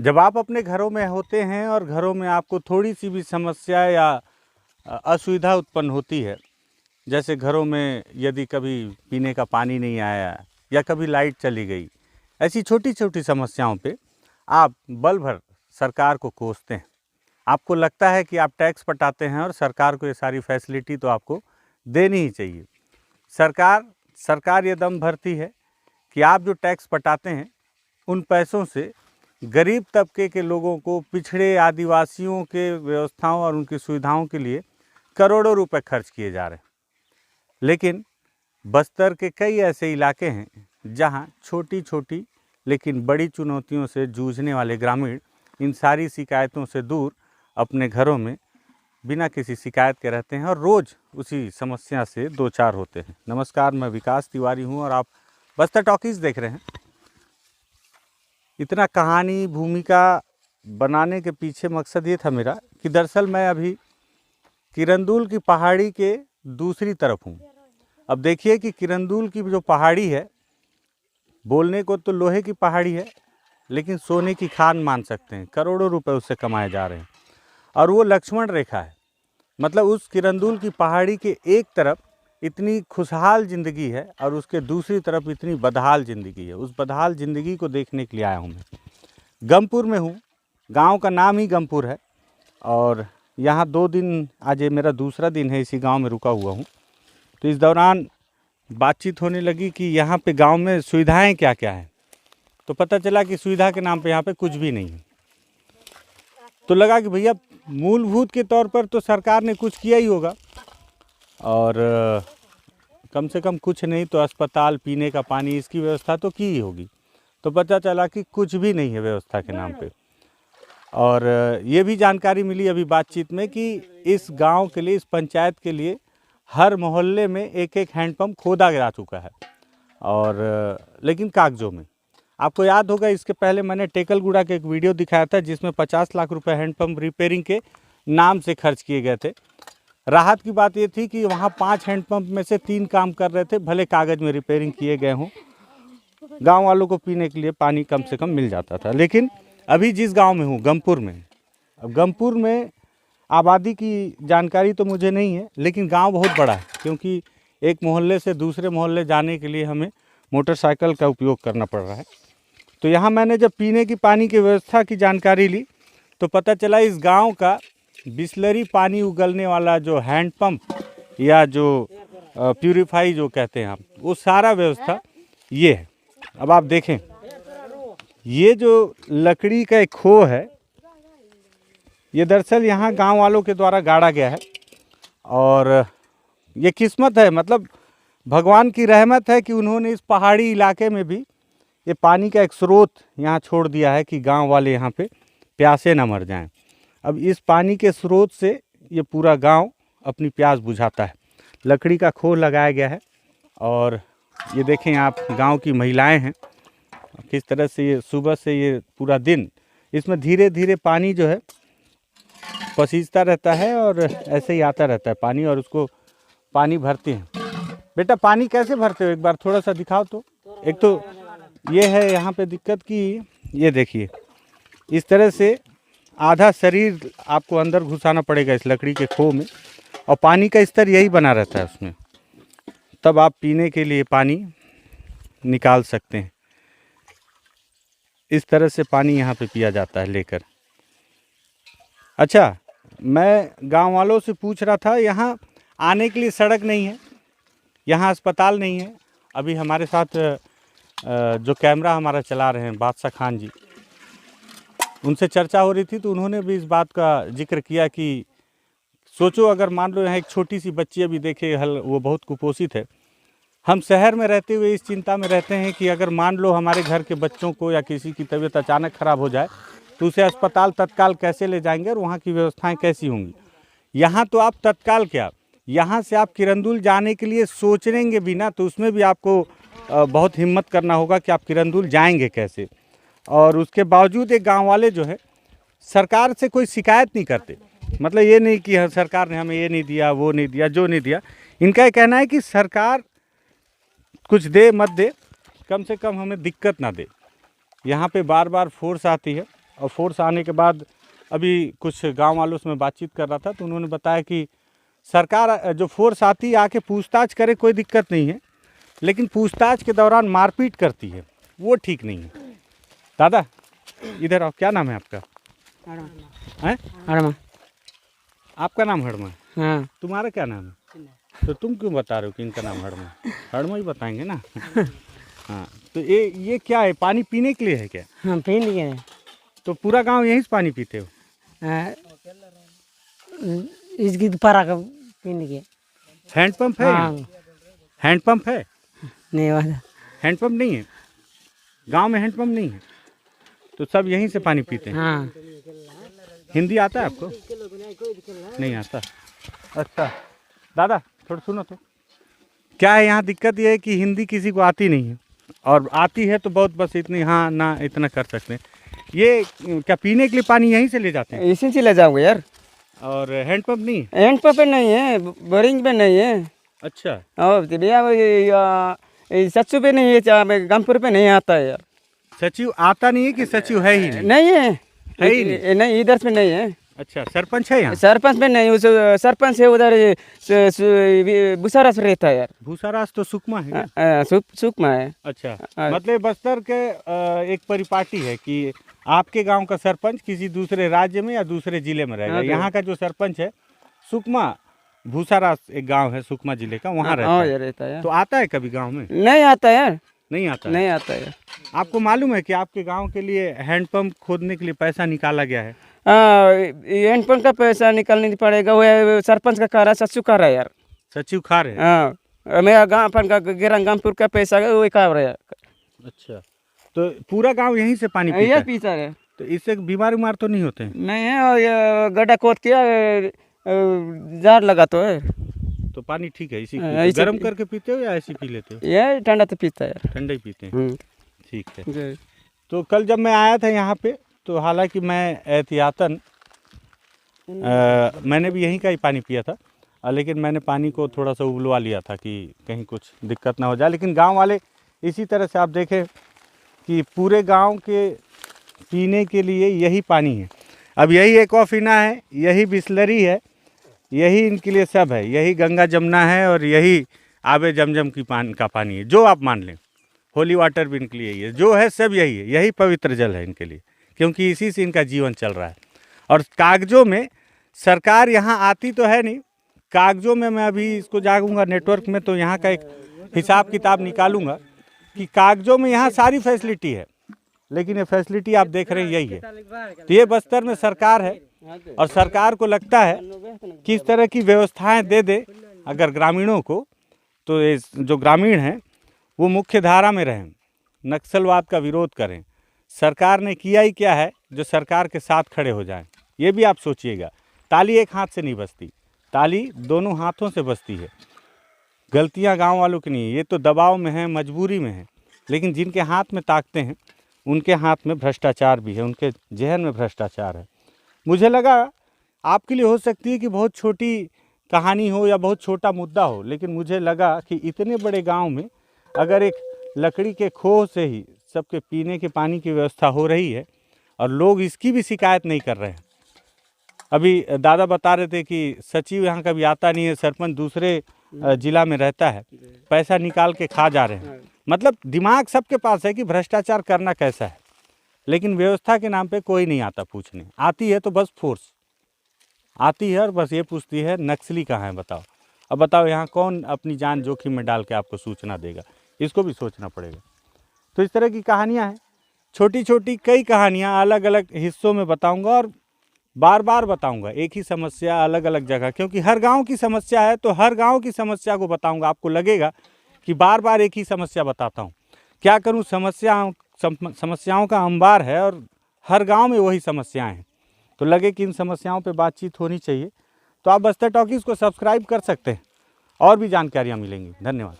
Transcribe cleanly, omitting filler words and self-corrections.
जब आप अपने घरों में होते हैं और घरों में आपको थोड़ी सी भी समस्या या असुविधा उत्पन्न होती है, जैसे घरों में यदि कभी पीने का पानी नहीं आया या कभी लाइट चली गई, ऐसी छोटी छोटी समस्याओं पे आप बल भर सरकार को कोसते हैं। आपको लगता है कि आप टैक्स पटाते हैं और सरकार को ये सारी फैसिलिटी तो आपको देनी ही चाहिए। सरकार ये दम भरती है कि आप जो टैक्स पटाते हैं उन पैसों से गरीब तबके के लोगों को, पिछड़े आदिवासियों के व्यवस्थाओं और उनकी सुविधाओं के लिए करोड़ों रुपए खर्च किए जा रहे हैं। लेकिन बस्तर के कई ऐसे इलाके हैं जहां छोटी छोटी लेकिन बड़ी चुनौतियों से जूझने वाले ग्रामीण इन सारी शिकायतों से दूर अपने घरों में बिना किसी शिकायत के रहते हैं और रोज़ उसी समस्या से दो चार होते हैं। नमस्कार, मैं विकास तिवारी हूं और आप बस्तर टॉकीज़ देख रहे हैं। इतना कहानी भूमिका बनाने के पीछे मकसद ये था मेरा कि दरअसल मैं अभी किरंदुल की पहाड़ी के दूसरी तरफ हूँ। अब देखिए कि किरंदुल की जो पहाड़ी है, बोलने को तो लोहे की पहाड़ी है, लेकिन सोने की खान मान सकते हैं। करोड़ों रुपए उससे कमाए जा रहे हैं और वो लक्ष्मण रेखा है। मतलब उस किरंदुल की पहाड़ी के एक तरफ इतनी खुशहाल ज़िंदगी है और उसके दूसरी तरफ इतनी बदहाल ज़िंदगी है। उस बदहाल ज़िंदगी को देखने के लिए आया हूँ। मैं गमपुर में हूँ, गांव का नाम ही गमपुर है और यहाँ 2 दिन, आज ये मेरा दूसरा दिन है इसी गांव में रुका हुआ हूँ। तो इस दौरान बातचीत होने लगी कि यहाँ पे गांव में सुविधाएं क्या क्या हैं। तो पता चला कि सुविधा के नाम पे यहाँ पे कुछ भी नहीं है। तो लगा कि भैया मूलभूत के तौर पर तो सरकार ने कुछ किया ही होगा और कम से कम कुछ नहीं तो अस्पताल, पीने का पानी, इसकी व्यवस्था तो की ही होगी। तो पता चला कि कुछ भी नहीं है व्यवस्था के नाम पे। और ये भी जानकारी मिली अभी बातचीत में कि इस गांव के लिए, इस पंचायत के लिए हर मोहल्ले में एक एक हैंडपम्प खोदा जा चुका है और लेकिन कागजों में। आपको याद होगा इसके पहले मैंने टेकलगुड़ा के एक वीडियो दिखाया था जिसमें 50 लाख रुपए हैंडपम्प रिपेयरिंग के नाम से खर्च किए गए थे। राहत की बात ये थी कि वहाँ 5 हैंडपम्प में से 3 काम कर रहे थे, भले कागज़ में रिपेयरिंग किए गए हों। गांव वालों को पीने के लिए पानी कम से कम मिल जाता था। लेकिन अभी जिस गांव में हूँ, गमपुर में, अब गमपुर में आबादी की जानकारी तो मुझे नहीं है, लेकिन गांव बहुत बड़ा है क्योंकि एक मोहल्ले से दूसरे मोहल्ले जाने के लिए हमें मोटरसाइकिल का उपयोग करना पड़ रहा है। तो यहाँ मैंने जब पीने की पानी की व्यवस्था की जानकारी ली तो पता चला इस गांव का बिसलरी पानी उगलने वाला जो हैंडपम्प या जो प्यूरीफाई जो कहते हैं आप, वो सारा व्यवस्था ये है। अब आप देखें, ये जो लकड़ी का एक खो है, ये दरअसल यहाँ गांव वालों के द्वारा गाड़ा गया है और ये किस्मत है, मतलब भगवान की रहमत है कि उन्होंने इस पहाड़ी इलाके में भी ये पानी का एक स्रोत यहाँ छोड़ दिया है कि गांव वाले यहाँ पे प्यासे ना मर जाएं। अब इस पानी के स्रोत से ये पूरा गांव अपनी प्यास बुझाता है। लकड़ी का खो लगाया गया है और ये देखें आप, गांव की महिलाएं हैं किस तरह से ये सुबह से ये पूरा दिन इसमें धीरे धीरे पानी जो है पसीजता रहता है और ऐसे ही आता रहता है पानी और उसको पानी भरते हैं। बेटा पानी कैसे भरते हो, एक बार थोड़ा सा दिखाओ तो। एक तो ये है यहाँ पे दिक्कत कि ये देखिए इस तरह से आधा शरीर आपको अंदर घुसाना पड़ेगा इस लकड़ी के खो में और पानी का स्तर यही बना रहता है उसमें, तब आप पीने के लिए पानी निकाल सकते हैं। इस तरह से पानी यहाँ पे पिया जाता है लेकर। अच्छा, मैं गांव वालों से पूछ रहा था, यहाँ आने के लिए सड़क नहीं है, यहाँ अस्पताल नहीं है। अभी हमारे साथ जो कैमरा हमारा चला रहे हैं बादशाह खान जी, उनसे चर्चा हो रही थी तो उन्होंने भी इस बात का जिक्र किया कि सोचो अगर मान लो यहाँ एक छोटी सी बच्ची अभी देखे वो बहुत कुपोषित है। हम शहर में रहते हुए इस चिंता में रहते हैं कि अगर मान लो हमारे घर के बच्चों को या किसी की तबीयत अचानक ख़राब हो जाए तो उसे अस्पताल तत्काल कैसे ले जाएंगे और वहाँ की व्यवस्थाएं कैसी होंगी। यहाँ तो आप तत्काल क्या, यहाँ से आप किरंदुल जाने के लिए सोचेंगे भी ना तो उसमें भी आपको बहुत हिम्मत करना होगा कि आप किरंदुल जाएंगे कैसे। और उसके बावजूद एक गांव वाले जो है सरकार से कोई शिकायत नहीं करते। मतलब ये नहीं कि सरकार ने हमें ये नहीं दिया, वो नहीं दिया, जो नहीं दिया। इनका ये कहना है कि सरकार कुछ दे मत दे, कम से कम हमें दिक्कत ना दे। यहाँ पे बार बार फोर्स आती है और फोर्स आने के बाद अभी कुछ गांव वालों से मैं बातचीत कर रहा था तो उन्होंने बताया कि सरकार जो फोर्स आती है आके पूछताछ करे कोई दिक्कत नहीं है, लेकिन पूछताछ के दौरान मारपीट करती है वो ठीक नहीं है। दादा इधर आओ, क्या नाम है आपका? हैं? हड़मा। आपका नाम हड़मा है? हाँ। तुम्हारा क्या नाम है? तो तुम क्यों बता रहे हो कि इनका नाम हड़मा है? हड़मा ही बताएंगे ना। हाँ, तो ये क्या है, पानी पीने के लिए है क्या? हाँ, पी लिए। तो पूरा गांव यहीं से पानी पीते हो? इसकी दोपहर का पीने के। हैंडपंप है? हाँ। हैंडपंप है? नहीं वाला हैंडपंप नहीं है गांव में, हैंडपंप नहीं है, तो सब यहीं से पानी पीते हैं। हाँ। हिंदी आता है आपको? नहीं आता। अच्छा दादा थोड़ा सुनो तो, क्या है यहाँ दिक्कत ये है कि हिंदी किसी को आती नहीं है, और आती है तो बहुत बस इतनी हाँ ना इतना कर सकते हैं। ये क्या पीने के लिए पानी यहीं से ले जाते हैं? इसी से ले जाओगे यार। और हैंडपंप नहीं है? हैंडपंप पे नहीं है, बोरिंग पे नहीं है। अच्छा। और भैया सच्चू पे नहीं है, गमपुर पे नहीं आता है यार। सचिव आता नहीं है कि सचिव है ही नहीं? नहीं है, ही नहीं? नहीं इधर पे नहीं है। अच्छा, सरपंच है यहाँ? सरपंच पे नहीं, उस सरपंच है उधर बुसारास रहता है यार। भूसारास तो सुकमा है क्या? सुकमा है। अच्छा, मतलब बस्तर के एक परिपाटी है कि आपके गांव का सरपंच किसी दूसरे राज्य में या दूसरे जिले में रहेगा। यहाँ का जो सरपंच है सुकमा, भूसारास एक गांव है सुकमा जिले का, वहाँ रहता है। तो आता है कभी गांव में? नहीं आता यार। नहीं आता? नहीं आता है। आपको मालूम है कि आपके गांव के लिए हैंडपंप खोदने के लिए पैसा निकाला गया है? हैंडपंप का पैसा निकालने नहीं पड़ेगा, वो सरपंच का कर रहा है, सचिव कर रहा है यार। सचिव खा रहे हैं? हाँ, मेरा गाँव अपन का गिरंगामपुर का पैसा वो खा रहा है। अच्छा, तो पूरा गांव यहीं से पानी पीता है? पीता है। तो इससे बीमार उमार तो नहीं होते हैं? नहीं है, और ये गड्ढा खोद किया, जार लगा तो है, तो पानी ठीक है। इसी गर्म करके पीते हो या ऐसे पी लेते हो? ये ठंडा तो पीता है यार। ठंडा ही पीते हैं, ठीक है। तो कल जब मैं आया था यहाँ पे तो हालांकि मैं एहतियातन मैंने भी यहीं का ही पानी पिया था, लेकिन मैंने पानी को थोड़ा सा उबलवा लिया था कि कहीं कुछ दिक्कत ना हो जाए। लेकिन गांव वाले इसी तरह से आप देखें कि पूरे गांव के पीने के लिए यही पानी है। अब यही एक्वाफिना है, यही बिस्लरी है, यही इनके लिए सब है, यही गंगा जमुना है और यही आबे जमजम की का पानी है, जो आप मान लें। होली वाटर भी इनके लिए यही है, जो है सब यही है, यही पवित्र जल है इनके लिए, क्योंकि इसी से इनका जीवन चल रहा है। और कागजों में सरकार यहाँ आती तो है नहीं, कागजों में मैं अभी इसको जागूंगा नेटवर्क में तो यहाँ का एक हिसाब किताब निकालूंगा कि कागजों में यहाँ सारी फैसिलिटी है, लेकिन ये फैसिलिटी आप देख रहे हैं यही है। तो ये बस्तर में सरकार है और सरकार को लगता है कि इस तरह की व्यवस्थाएं दे दे अगर ग्रामीणों को, तो ये जो ग्रामीण हैं वो मुख्य धारा में रहें, नक्सलवाद का विरोध करें। सरकार ने किया ही क्या है जो सरकार के साथ खड़े हो जाएं, ये भी आप सोचिएगा। ताली एक हाथ से नहीं बजती, ताली दोनों हाथों से बजती है। गलतियां गांव वालों की नहीं है, ये तो दबाव में है, मजबूरी में है, लेकिन जिनके हाथ में ताकते हैं उनके हाथ में भ्रष्टाचार भी है, उनके जहन में भ्रष्टाचार है। मुझे लगा आपके लिए हो सकती है कि बहुत छोटी कहानी हो या बहुत छोटा मुद्दा हो, लेकिन मुझे लगा कि इतने बड़े गांव में अगर एक लकड़ी के खोह से ही सबके पीने के पानी की व्यवस्था हो रही है और लोग इसकी भी शिकायत नहीं कर रहे हैं। अभी दादा बता रहे थे कि सचिव यहाँ कभी आता नहीं है, सरपंच दूसरे जिला में रहता है, पैसा निकाल के खा जा रहे हैं। मतलब दिमाग सबके पास है कि भ्रष्टाचार करना कैसा है, लेकिन व्यवस्था के नाम पे कोई नहीं आता पूछने। आती है तो बस फोर्स आती है और बस ये पूछती है नक्सली कहाँ है बताओ। अब बताओ यहाँ कौन अपनी जान जोखिम में डाल के आपको सूचना देगा, इसको भी सोचना पड़ेगा। तो इस तरह की कहानियाँ हैं, छोटी छोटी कई कहानियाँ अलग अलग हिस्सों में बताऊँगा और बार बार बताऊँगा एक ही समस्या अलग अलग जगह, क्योंकि हर गाँव की समस्या है तो हर गाँव की समस्या को बताऊँगा। आपको लगेगा कि बार बार एक ही समस्या बताता हूँ, क्या करूँ, समस्याओं का अंबार है और हर गांव में वही समस्याएं हैं, तो लगे कि इन समस्याओं पे बातचीत होनी चाहिए। तो आप बस्तर टॉकीज़ को सब्सक्राइब कर सकते हैं, और भी जानकारियाँ मिलेंगी। धन्यवाद।